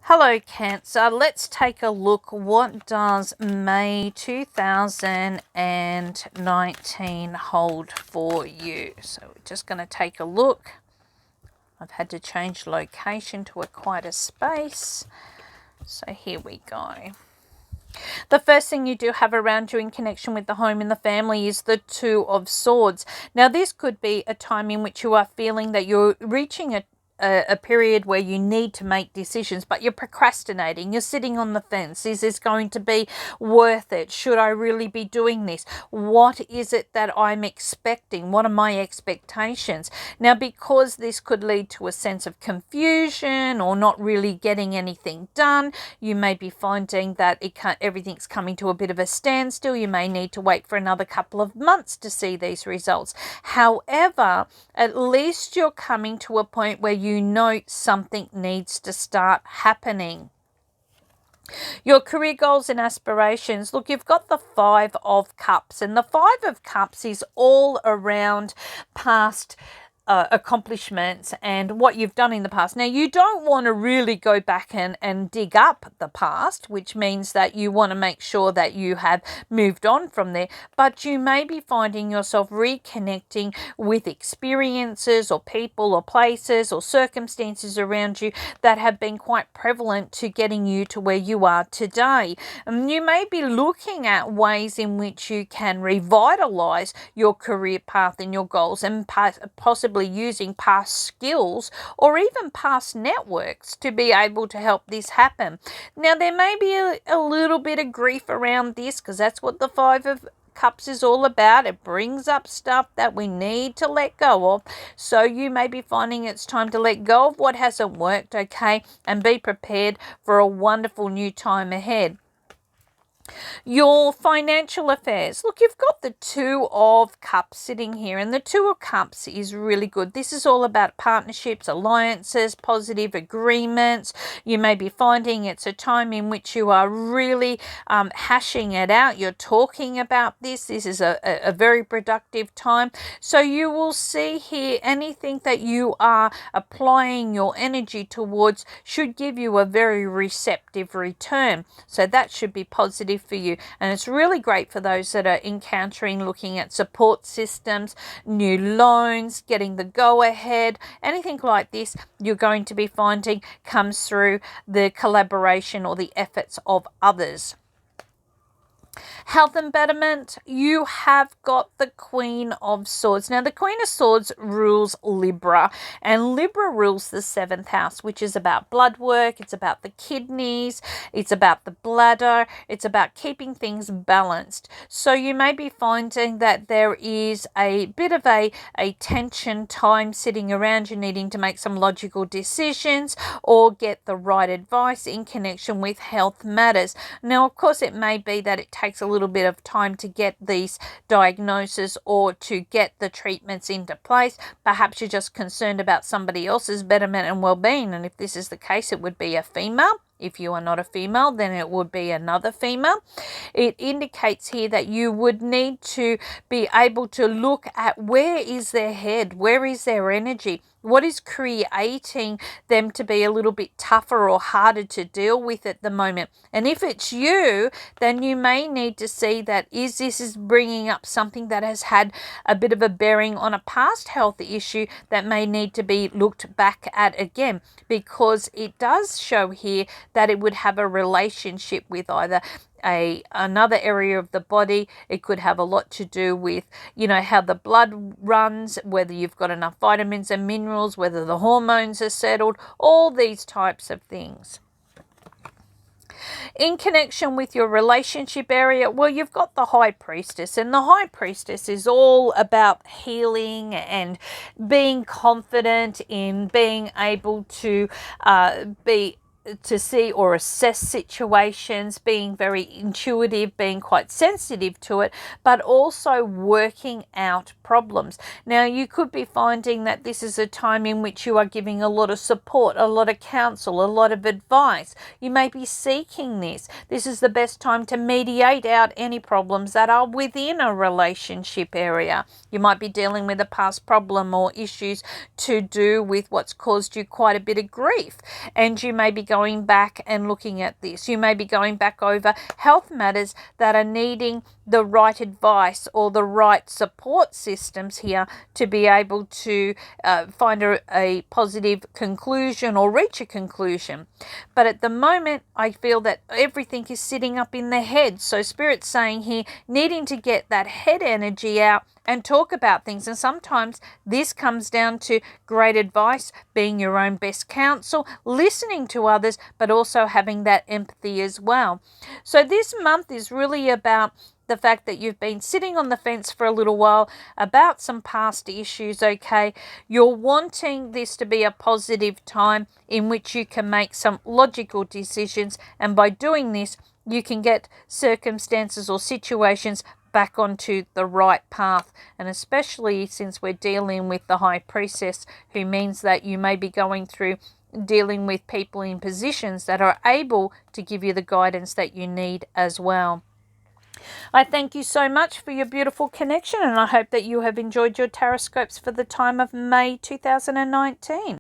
Hello Cancer, let's take a look. What does May 2019 hold for you? So we're just going to take a look. I've had to change location to a quieter space. So here we go. The first thing you do have around you in connection with the home and the family is the Two of Swords. Now this could be a time in which you are feeling that you're reaching a period where you need to make decisions, but you're procrastinating. You're sitting on the fence. Is this going to be worth it? Should I really be doing this? What is it that I'm expecting? What are my expectations? Now, because this could lead to a sense of confusion or not really getting anything done, you may be finding that everything's coming to a bit of a standstill. You may need to wait for another couple of months to see these results. However, at least you're coming to a point where you know something needs to start happening. Your career goals and aspirations. Look, you've got the Five of Cups, and the Five of Cups is all around past accomplishments and what you've done in the past. Now, you don't want to really go back and dig up the past, which means that you want to make sure that you have moved on from there, but you may be finding yourself reconnecting with experiences or people or places or circumstances around you that have been quite prevalent to getting you to where you are today. And you may be looking at ways in which you can revitalize your career path and your goals, and possibly using past skills or even past networks to be able to help this happen. Now, there may be a little bit of grief around this, because that's what the Five of Cups is all about. It brings up stuff that we need to let go of. So you may be finding it's time to let go of what hasn't worked, okay, and be prepared for a wonderful new time ahead. Your financial affairs. Look, you've got the Two of Cups sitting here, and the Two of Cups is really good. This is all about partnerships, alliances, positive agreements. You may be finding it's a time in which you are really hashing it out. You're talking about this. This is a very productive time. So you will see here anything that you are applying your energy towards should give you a very receptive return. So that should be positive for you, and it's really great for those that are encountering looking at support systems, new loans, getting the go ahead, anything like this. You're going to be finding comes through the collaboration or the efforts of others. Health and betterment, you have got the Queen of Swords. Now, the Queen of Swords rules Libra, and Libra rules the 7th house, which is about blood work. It's about the kidneys. It's about the bladder. It's about keeping things balanced. So you may be finding that there is a bit of a tension time sitting around you, needing to make some logical decisions or get the right advice in connection with health matters. Now, of course, it may be that it takes a little bit of time to get these diagnoses or to get the treatments into place. Perhaps you're just concerned about somebody else's betterment and well-being, and if this is the case, it would be a female. If you are not a female, then it would be another female. It indicates here that you would need to be able to look at where is their head, where is their energy, what is creating them to be a little bit tougher or harder to deal with at the moment. And if it's you, then you may need to see that this is bringing up something that has had a bit of a bearing on a past health issue that may need to be looked back at again, because it does show here that it would have a relationship with either another area of the body. It could have a lot to do with, how the blood runs, whether you've got enough vitamins and minerals, whether the hormones are settled, all these types of things. In connection with your relationship area, well, you've got the High Priestess, and the High Priestess is all about healing and being confident in being able to see or assess situations, being very intuitive, being quite sensitive to it, but also working out problems. Now, you could be finding that this is a time in which you are giving a lot of support, a lot of counsel, a lot of advice. You may be seeking this. This is the best time to mediate out any problems that are within a relationship area. You might be dealing with a past problem or issues to do with what's caused you quite a bit of grief, and you may be going going back and looking at this. You may be going back over health matters that are needing the right advice or the right support systems here to be able to find a positive conclusion or reach a conclusion. But at the moment, I feel that everything is sitting up in the head. So Spirit's saying here, needing to get that head energy out and talk about things. And sometimes this comes down to great advice, being your own best counsel, listening to others, but also having that empathy as well. So this month is really about the fact that you've been sitting on the fence for a little while about some past issues, okay? You're wanting this to be a positive time in which you can make some logical decisions, and by doing this, you can get circumstances or situations back onto the right path. And especially since we're dealing with the High Priestess, who means that you may be going through dealing with people in positions that are able to give you the guidance that you need as well. I thank you so much for your beautiful connection, and I hope that you have enjoyed your Tarotscopes for the time of May 2019.